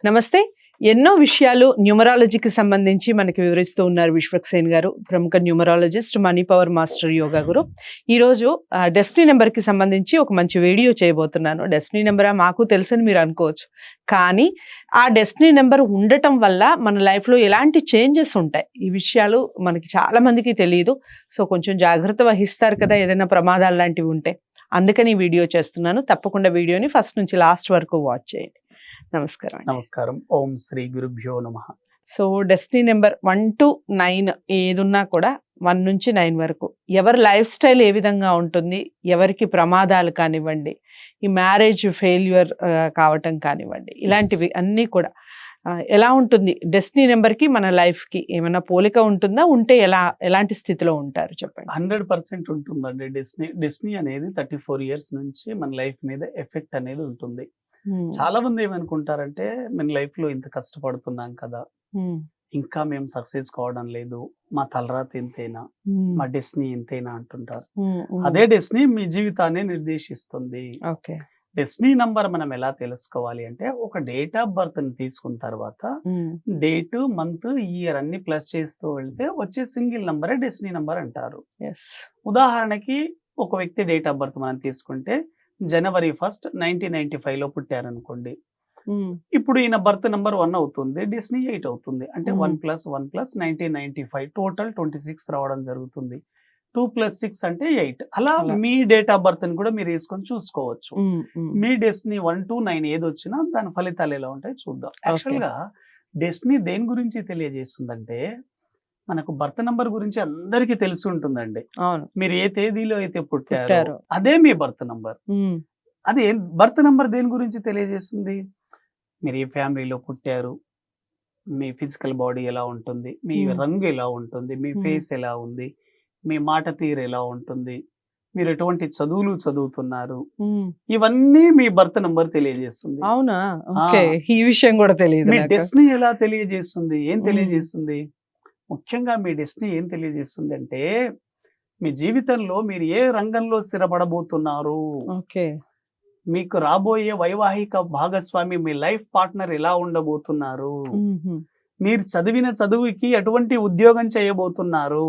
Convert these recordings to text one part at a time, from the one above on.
నమస్తే. ఎన్నో విషయాలు న్యూమరాలజీకి సంబంధించి మనకి వివరిస్తూ ఉన్నారు విశ్వక్సేన్ గారు, ప్రముఖ numerologist, money power master, yoga guru. ఈరోజు డెస్టినీ నెంబర్కి సంబంధించి ఒక మంచి వీడియో చేయబోతున్నాను. డెస్టినీ నెంబరా మాకు తెలుసని మీరు అనుకోవచ్చు, కానీ ఆ డెస్టినీ నెంబర్ ఉండటం వల్ల మన లైఫ్లో ఎలాంటి చేంజెస్ ఉంటాయి, ఈ విషయాలు మనకి చాలా మందికి తెలియదు. సో కొంచెం జాగ్రత్త వహిస్తారు కదా ఏదైనా ప్రమాదాలు లాంటివి ఉంటే. అందుకని ఈ వీడియో చేస్తున్నాను. తప్పకుండా వీడియోని ఫస్ట్ నుంచి లాస్ట్ వరకు వాచ్ చేయండి. నమస్కారం. నమస్కారం. ఓం శ్రీ గురుభ్యో నమః. సో డెస్టినీ నెంబర్ 1 to 9 ఏదున్నా కూడా 1 నుంచి 9 వరకు ఎవరి లైఫ్ స్టైల్ ఏ విధంగా ఉంటుంది, ఎవరికి ప్రమాదాలు కానివ్వండి, ఈ మ్యారేజ్ ఫెయిల్యూర్ కావటం కానివ్వండి, ఇలాంటివి అన్నీ కూడా ఎలా ఉంటుంది డెస్టినీ నెంబర్కి మన లైఫ్కి ఏమైనా పోలిక ఉంటుందా, ఉంటే ఎలాంటి స్థితిలో ఉంటారు చెప్పండి. 100% ఉంటుందండి. డెస్టినీ అనేది 34 years నుంచి మన లైఫ్ మీద ఎఫెక్ట్ అనేది ఉంటుంది. చాలా మంది ఏమనుకుంటారంటే మన లైఫ్ లో ఇంత కష్టపడుతున్నాం కదా, ఇంకా మేము సక్సెస్ కావడం లేదు, మా తలరాత ఇంతేనా, మా డెస్టినీ ఇంతేనా అంటుంటారు. అదే డెస్టినీ మీ జీవితాన్ని నిర్దేశిస్తుంది. డెస్టినీ నంబర్ మనం ఎలా తెలుసుకోవాలి అంటే, ఒక డేట్ ఆఫ్ బర్త్ ని తీసుకున్న తర్వాత డేట్, మంత్, ఇయర్ అన్ని ప్లస్ చేస్తూ వెళ్తే వచ్చే సింగిల్ నంబరే డెస్టినీ నంబర్ అంటారు. ఉదాహరణకి ఒక వ్యక్తి డేట్ ఆఫ్ బర్త్ మనం తీసుకుంటే January 1st 1995 లో పుట్టారనుకోండి. ఇప్పుడు ఈయన బర్త్ నంబర్ 1 అవుతుంది, డెస్టినీ 8 అవుతుంది. అంటే 1 + 1 + 1995 టోటల్ 26 రావడం జరుగుతుంది. 2 + 6 అంటే 8. అలా మీ డేట్ ఆఫ్ బర్త్ ని కూడా మీరు వేసుకొని చూసుకోవచ్చు. మీ డెస్టినీ 1 to 9 ఏది వచ్చినా దాని ఫలితాలు ఎలా ఉంటాయో చూద్దాం. యాక్చువల్ గా డెస్టినీ దేని గురించి తెలియజేస్తుందంటే, మనకు బర్త్ నంబర్ గురించి అందరికీ తెలిసి ఉంటుందండి. మీరు ఏ తేదీలో అయితే పుట్టారో అదే మీ బర్త్ నంబర్. అదే బర్త్ నంబర్ దేని గురించి తెలియజేస్తుంది, మీరు ఏ ఫ్యామిలీలో పుట్టారు, మీ ఫిజికల్ బాడీ ఎలా ఉంటుంది, మీ రంగు ఎలా ఉంటుంది, మీ ఫేస్ ఎలా ఉంది, మీ మాట తీరు ఎలా ఉంటుంది, మీరు ఎటువంటి చదువులు చదువుతున్నారు, ఇవన్నీ మీ బర్త్ నంబర్ తెలియజేస్తుంది. అవునా? ఈ విషయం కూడా తెలియదు. మీ డెస్టినీ ఎలా తెలియజేస్తుంది, ఏం తెలియజేస్తుంది? ముఖ్యంగా మీ డెస్టినీ ఏం తెలియజేస్తుంది అంటే, మీ జీవితంలో మీరు ఏ రంగంలో స్థిరపడబోతున్నారు, మీకు రాబోయే వైవాహిక భాగస్వామి, మీ లైఫ్ పార్ట్నర్ ఎలా ఉండబోతున్నారు, మీరు చదివిన చదువుకి ఎటువంటి ఉద్యోగం చేయబోతున్నారు,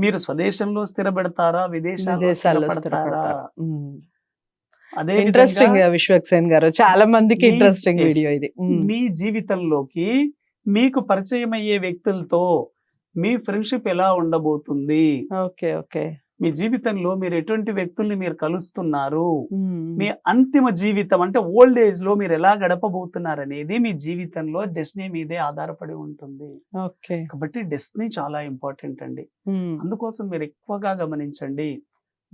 మీరు స్వదేశంలో స్థిరపడతారా, విదేశాల్లో స్థిరపడతారా. అదే ఇంట్రెస్టింగ్ విశ్వక్సేన్ గారు, చాలా మందికి ఇంట్రెస్టింగ్ వీడియో ఇది. మీ జీవితంలోకి మీకు పరిచయం అయ్యే వ్యక్తులతో మీ ఫ్రెండ్షిప్ ఎలా ఉండబోతుంది, మీ జీవితంలో మీరు ఎటువంటి వ్యక్తుల్ని మీరు కలుస్తున్నారు, మీ అంతిమ జీవితం అంటే ఓల్డ్ ఏజ్ లో మీరు ఎలా గడపబోతున్నారు అనేది మీ జీవితంలో డెస్టినీ మీదే ఆధారపడి ఉంటుంది. కాబట్టి డెస్టినీ చాలా ఇంపార్టెంట్ అండి. అందుకోసం మీరు ఎక్కువగా గమనించండి,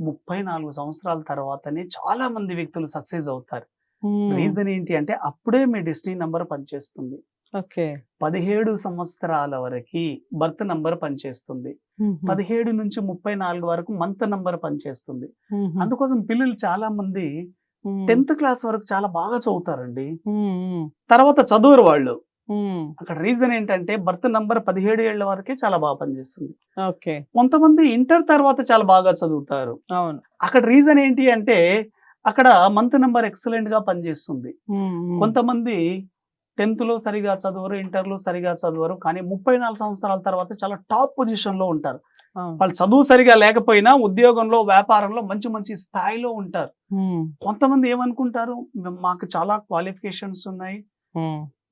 34 సంవత్సరాల తర్వాతనే చాలా మంది వ్యక్తులు సక్సెస్ అవుతారు. రీజన్ ఏంటి అంటే, అప్పుడే మీ డెస్టినీ నంబర్ పనిచేస్తుంది. 17 సంవత్సరాల వరకు బర్త్ నంబర్ పనిచేస్తుంది. 17 నుంచి 34 వరకు మంత్ నంబర్ పనిచేస్తుంది. అందుకోసం పిల్లలు చాలా మంది 10th క్లాస్ వరకు చాలా బాగా చదువుతారండి, తర్వాత చదువురు వాళ్ళు. అక్కడ రీజన్ ఏంటంటే, బర్త్ నంబర్ 17 ఏళ్ల వరకే చాలా బాగా పనిచేస్తుంది. కొంతమంది ఇంటర్ తర్వాత చాలా బాగా చదువుతారు. అక్కడ రీజన్ ఏంటి అంటే, అక్కడ మంత్ నంబర్ ఎక్సలెంట్ గా పనిచేస్తుంది. కొంతమంది 10th లో సరిగా చదవరు, ఇంటర్ లో సరిగా చదవరు, కానీ 34 సంవత్సరాల తర్వాత చాలా టాప్ పొజిషన్ లో ఉంటారు. వాళ్ళు చదువు సరిగా లేకపోయినా ఉద్యోగంలో, వ్యాపారంలో మంచి మంచి స్థాయిలో ఉంటారు. కొంతమంది ఏమనుకుంటారు, మాకు చాలా క్వాలిఫికేషన్స్ ఉన్నాయి,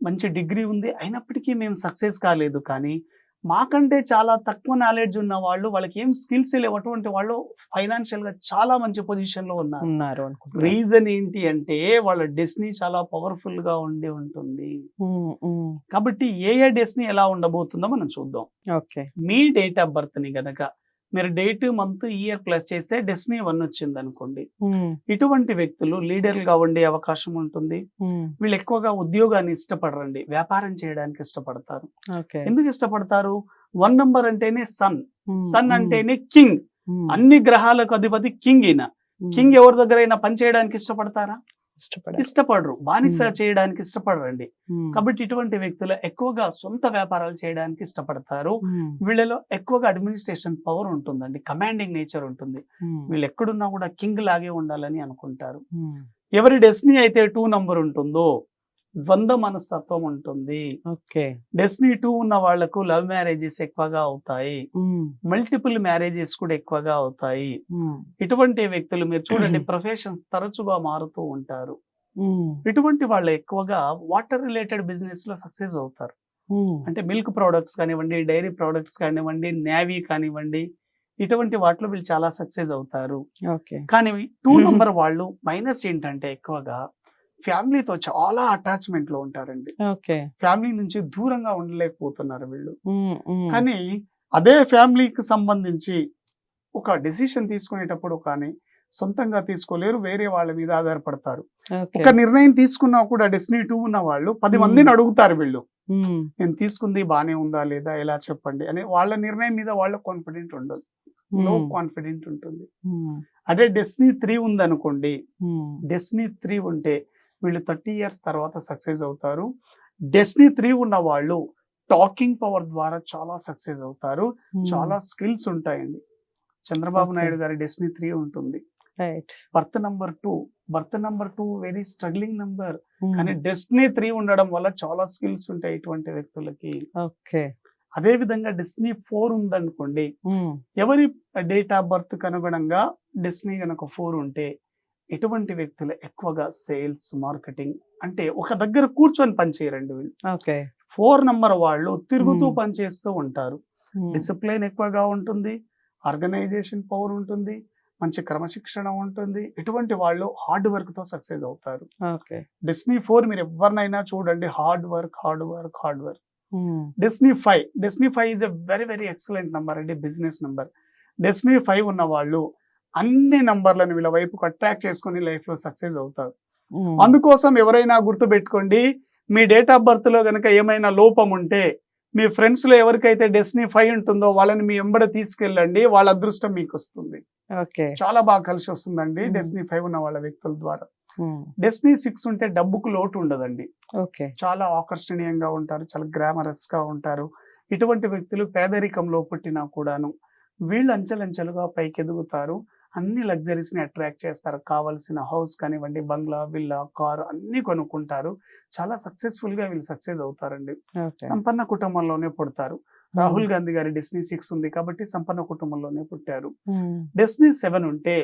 మంచి డిగ్రీ ఉంది, అయినప్పటికీ మేము సక్సెస్ కాలేదు. కానీ మాకంటే చాలా తక్కువ నాలెడ్జ్ ఉన్న వాళ్ళు, వాళ్ళకి ఏం స్కిల్స్ లేవు, అటువంటి వాళ్ళు ఫైనాన్షియల్ గా చాలా మంచి పొజిషన్ లో ఉన్నారు. రీజన్ ఏంటి అంటే, వాళ్ళ డెస్టినీ చాలా పవర్ఫుల్ గా ఉండి ఉంటుంది. కాబట్టి ఏ డెస్టినీ ఎలా ఉండబోతుందో మనం చూద్దాం. మీ డేట్ ఆఫ్ బర్త్ ని గనక మీరు డేట్, మంత్, ఇయర్ ప్లస్ చేస్తే డెస్టినీ 1 వచ్చింది అనుకోండి, ఇటువంటి వ్యక్తులు లీడర్లుగా ఉండే అవకాశం ఉంటుంది. వీళ్ళు ఎక్కువగా ఉద్యోగాన్ని ఇష్టపడరండి, వ్యాపారం చేయడానికి ఇష్టపడతారు. ఎందుకు ఇష్టపడతారు? 1 నంబర్ అంటేనే సన్, సన్ అంటేనే కింగ్, అన్ని గ్రహాలకు అధిపతి కింగ్. ఈయన కింగ్ ఎవరి దగ్గరైనా పని చేయడానికి ఇష్టపడతారా? ఇష్టపడరు, బానిస చేయడానికి ఇష్టపడరండి. కాబట్టి ఇటువంటి వ్యక్తులు ఎక్కువగా సొంత వ్యాపారాలు చేయడానికి ఇష్టపడతారు. వీళ్ళలో ఎక్కువగా అడ్మినిస్ట్రేషన్ పవర్ ఉంటుందండి, కమాండింగ్ నేచర్ ఉంటుంది. వీళ్ళు ఎక్కడున్నా కూడా కింగ్ లాగే ఉండాలని అనుకుంటారు. ఎవరి డెస్టినీ అయితే 2 నంబర్ ఉంటుందో ద్వంద్వ మనస్తత్వం ఉంటుంది. ఓకే. డెస్టినీ 2 ఉన్న వాళ్లకు లవ్ మ్యారేజెస్ ఎక్కువగా అవుతాయి, మల్టిపుల్ మ్యారేజెస్ కూడా ఎక్కువగా అవుతాయి. ఇటువంటి వ్యక్తులు మీరు చూడండి ప్రొఫెషన్స్ తరచుగా మారుతూ ఉంటారు. ఇటువంటి వాళ్ళు ఎక్కువగా వాటర్ రిలేటెడ్ బిజినెస్ లో సక్సెస్ అవుతారు. అంటే మిల్క్ ప్రొడక్ట్స్ కానివ్వండి, డైరీ ప్రొడక్ట్స్ కానివ్వండి, నేవీ కానివ్వండి, ఇటువంటి వాటిలో వీళ్ళు చాలా సక్సెస్ అవుతారు. కానీ 2 నంబర్ వాళ్ళు మైనస్ ఏంటంటే ఎక్కువగా ఫ్యామిలీతో చాలా అటాచ్మెంట్ లో ఉంటారండి. ఫ్యామిలీ నుంచి దూరంగా ఉండలేకపోతున్నారు వీళ్ళు. కానీ అదే ఫ్యామిలీకి సంబంధించి ఒక డెసిషన్ తీసుకునేటప్పుడు కానీ సొంతంగా తీసుకోలేరు, వేరే వాళ్ళ మీద ఆధారపడతారు. ఒక నిర్ణయం తీసుకున్నా కూడా డెస్టినీ 2 ఉన్న వాళ్ళు 10 మందిని అడుగుతారు వీళ్ళు, నేను తీసుకుంది బానే ఉందా లేదా ఎలా చెప్పండి అని. వాళ్ళ నిర్ణయం మీద వాళ్ళ కాన్ఫిడెంట్ ఉండదు, లో కాన్ఫిడెంట్ ఉంటుంది. అదే డెస్టినీ 3 ఉందనుకోండి, డెస్టినీ 3 ఉంటే వీళ్ళు 30 years తర్వాత సక్సెస్ అవుతారు. డెస్టినీ 3 ఉన్న వాళ్ళు టాకింగ్ పవర్ ద్వారా చాలా సక్సెస్ అవుతారు. చాలా స్కిల్స్ ఉంటాయండి. చంద్రబాబు నాయుడు గారి డెస్టినీ 3 ఉంటుంది. Birth number 2 very struggling number, కానీ డెస్టినీ 3 ఉండడం వల్ల చాలా స్కిల్స్ ఉంటాయి ఇటువంటి వ్యక్తులకి. అదే విధంగా డెస్టినీ 4 ఉందనుకోండి, ఎవరి డేట్ ఆఫ్ బర్త్ కనుగుణంగా డెస్టినీ కనుక 4 ఉంటే ఇటువంటి వ్యక్తులు ఎక్కువగా సేల్స్, మార్కెటింగ్ అంటే ఒక దగ్గర కూర్చొని పనిచేయరండి వీళ్ళు. 4 నంబర్ వాళ్ళు తిరుగుతూ పనిచేస్తూ ఉంటారు. డిసిప్లైన్ ఎక్కువగా ఉంటుంది, ఆర్గనైజేషన్ పవర్ ఉంటుంది, మంచి క్రమశిక్షణ ఉంటుంది. ఇటువంటి వాళ్ళు హార్డ్ వర్క్ తో సక్సెస్ అవుతారు. డెస్టినీ 4 మీరు ఎవరినైనా చూడండి, hard work. Destiny 5 is a very very excellent number అండి, బిజినెస్ నంబర్. డెస్టినీ 5 ఉన్న వాళ్ళు అన్ని నంబర్లను వీళ్ళ వైపుకు అట్రాక్ట్ చేసుకుని లైఫ్ లో సక్సెస్ అవుతారు. అందుకోసం ఎవరైనా గుర్తు పెట్టుకోండి, మీ డేట్ ఆఫ్ బర్త్ లో గనక ఏమైనా లోపం ఉంటే మీ ఫ్రెండ్స్ లో ఎవరికైతే డెస్టినీ 5 ఉంటుందో వాళ్ళని మీ ఎంబడ తీసుకెళ్ళండి, వాళ్ళ అదృష్టం మీకు వస్తుంది. చాలా బాగా కలిసి వస్తుందండి డెస్టినీ 5 ఉన్న వాళ్ళ వ్యక్తుల ద్వారా. డెస్టినీ 6 ఉంటే డబ్బుకు లోటు ఉండదండి, చాలా ఆకర్షణీయంగా ఉంటారు, చాలా గ్లామరస్ గా ఉంటారు. ఇటువంటి వ్యక్తులు పేదరికంలో పుట్టినా కూడాను వీళ్ళు అంచెలంచెలుగా పైకి ఎదుగుతారు. అన్ని లగ్జరీస్ ని అట్రాక్ట్ చేస్తారు. కావాల్సిన హౌస్ కానివ్వండి, బంగ్లా, విల్లా, కారు అన్ని కొనుక్కుంటారు. చాలా సక్సెస్ఫుల్ గా వీళ్ళు సక్సెస్ అవుతారండి. సంపన్న కుటుంబంలోనే పుడతారు. రాహుల్ గాంధీ గారి డెస్టినీ 6 ఉంది కాబట్టి సంపన్న కుటుంబంలోనే పుట్టారు. డెస్టినీ 7 ఉంటే,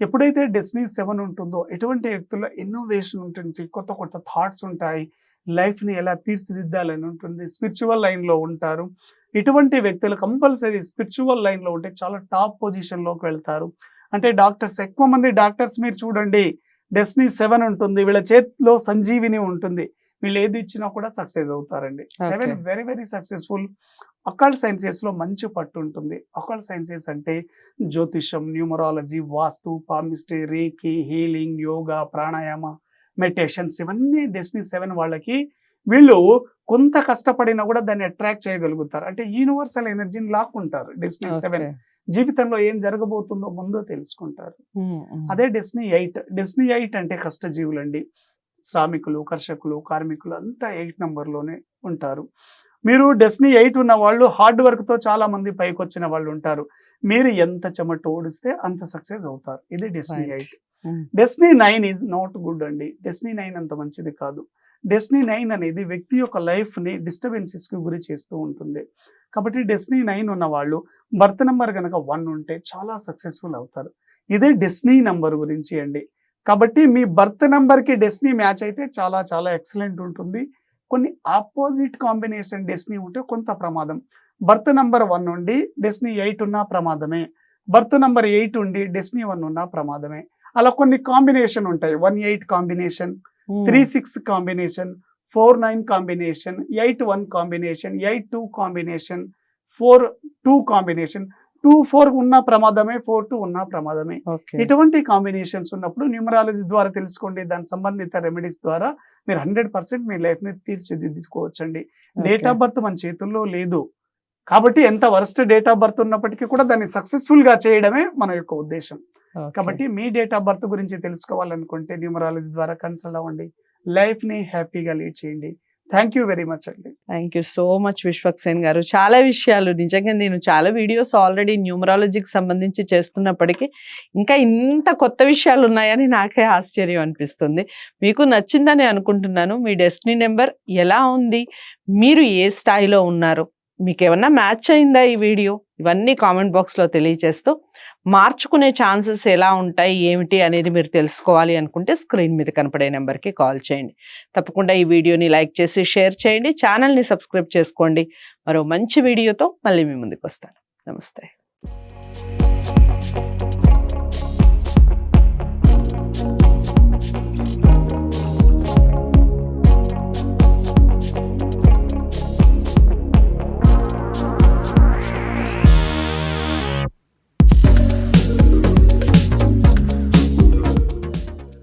ఎప్పుడైతే డెస్టినీ 7 ఉంటుందో ఎటువంటి వ్యక్తుల్లో ఇన్నోవేషన్ ఉంటుంది, కొత్త కొత్త థాట్స్ ఉంటాయి, లైఫ్ ని ఎలా తీర్చిదిద్దాలని ఉంటుంది, స్పిరిచువల్ లైన్ లో ఉంటారు. ఇటువంటి వ్యక్తులు కంపల్సరీ స్పిరిచువల్ లైన్ లో ఉంటే చాలా టాప్ పొజిషన్ లోకి వెళ్తారు. అంటే డాక్టర్స్, ఎక్కువ మంది డాక్టర్స్ మీరు చూడండి డెస్టినీ 7 ఉంటుంది, వీళ్ళ చేతిలో సంజీవిని ఉంటుంది, వీళ్ళు ఏది ఇచ్చినా కూడా సక్సెస్ అవుతారండి. 7 very very successful. Occult sciences లో మంచి పట్టు ఉంటుంది. అకల్ట్ సైన్సెస్ అంటే జ్యోతిషం, న్యూమరాలజీ, వాస్తు, పామిస్ట్రీ, రేకి, హీలింగ్, యోగా, ప్రాణాయామ, మెడిటేషన్స్ ఇవన్నీ డెస్టినీ 7 వాళ్ళకి వీళ్ళు కొంత కష్టపడినా కూడా దాన్ని అట్రాక్ట్ చేయగలుగుతారు. అంటే యూనివర్సల్ ఎనర్జీని లాక్కుంటారు. డెస్టినీ 7 జీవితంలో ఏం జరగబోతుందో ముందో తెలుసుకుంటారు. అదే డెస్టినీ 8 అంటే కష్టజీవులండి, శ్రామికులు, కర్షకులు, కార్మికులు అంతా 8 నంబర్లోనే ఉంటారు. మీరు డెస్టినీ 8 ఉన్న వాళ్ళు హార్డ్ వర్క్ తో చాలా మంది పైకి వచ్చిన వాళ్ళు ఉంటారు. మీరు ఎంత చెమట ఓడిస్తే అంత సక్సెస్ అవుతారు. ఇది destiny 8. Destiny 9 is not good అండి. డెస్టినీ 9 అంత మంచిది కాదు. డెస్టినీ 9 అనేది వ్యక్తి యొక్క లైఫ్ ని డిస్టర్బెన్సెస్ కి గురి చేస్తూ ఉంటుంది. కాబట్టి డెస్టినీ 9 ఉన్న వాళ్ళు బర్త్ నెంబర్ కనుక 1 ఉంటే చాలా సక్సెస్ఫుల్ అవుతారు. ఇదే డెస్టినీ నంబర్ గురించి అండి. కాబట్టి మీ బర్త్ నెంబర్ కి డెస్టినీ మ్యాచ్ అయితే చాలా చాలా ఎక్సలెంట్ ఉంటుంది. కొన్ని ఆపోజిట్ కాంబినేషన్ డెస్టినీ ఉంటే కొంత ప్రమాదం. బర్త్ నంబర్ 1 ఉండి డెస్టినీ 8 ఉన్నా ప్రమాదమే, బర్త్ నంబర్ 8 ఉండి డెస్టినీ 1 ఉన్నా ప్రమాదమే. అలా కొన్ని కాంబినేషన్ ఉంటాయి. 1-8 combination, 3-6 combination, 4-9 combination, 8-1 combination, 8-2 combination, 4-2 combination, 2-4 ఉన్న ప్రమాదమే, 4-2 ఉన్న ప్రమాదమే. ఇటువంటి కాంబినేషన్స్ ఉన్నప్పుడు న్యూమరాలజీ ద్వారా తెలుసుకోండి, దాని సంబంధిత రెమెడీస్ ద్వారా మీరు 100% మీ లైఫ్ ని తీర్చిదిద్దుకోవచ్చండి. డేట్ ఆఫ్ బర్త్ మన చేతుల్లో లేదు కాబట్టి ఎంత వరస్ట్ డేట్ ఆఫ్ బర్త్ ఉన్నప్పటికీ కూడా దాన్ని సక్సెస్ఫుల్ గా చేయడమే మన యొక్క ఉద్దేశం. కాబట్టి మీ డేట్ ఆఫ్ బర్త్ గురించి తెలుసుకోవాలనుకుంటే న్యూమరాలజీ ద్వారా కన్సల్ట్ అవ్వండి. లైఫ్ ని హ్యాపీగా లీడ్ చేయండి. థ్యాంక్ యూ వెరీ మచ్ అండి. Thank you so much Vishwaksen గారు. చాలా విషయాలు నిజంగా నేను చాలా వీడియోస్ ఆల్రెడీ న్యూమరాలజీకి సంబంధించి చేస్తున్నప్పటికీ ఇంకా ఇంత కొత్త విషయాలు ఉన్నాయని నాకే ఆశ్చర్యం అనిపిస్తుంది. మీకు నచ్చిందని అనుకుంటున్నాను. మీ డెస్టినీ నెంబర్ ఎలా ఉంది, మీరు ఏ స్థాయిలో ఉన్నారు, మీకు ఏమన్నా మ్యాచ్ అయిందా ఈ వీడియో, ఇవన్నీ కామెంట్ బాక్స్లో తెలియజేస్తూ మార్చుకునే ఛాన్సెస్ ఎలా ఉంటాయి ఏమిటి అనేది మీరు తెలుసుకోవాలి అనుకుంటే స్క్రీన్ మీద కనపడే నెంబర్కి కాల్ చేయండి. తప్పకుండా ఈ వీడియోని లైక్ చేసి షేర్ చేయండి, ఛానల్ని సబ్స్క్రైబ్ చేసుకోండి. మరో మంచి వీడియోతో మళ్ళీ మీ ముందుకు వస్తాను. నమస్తే.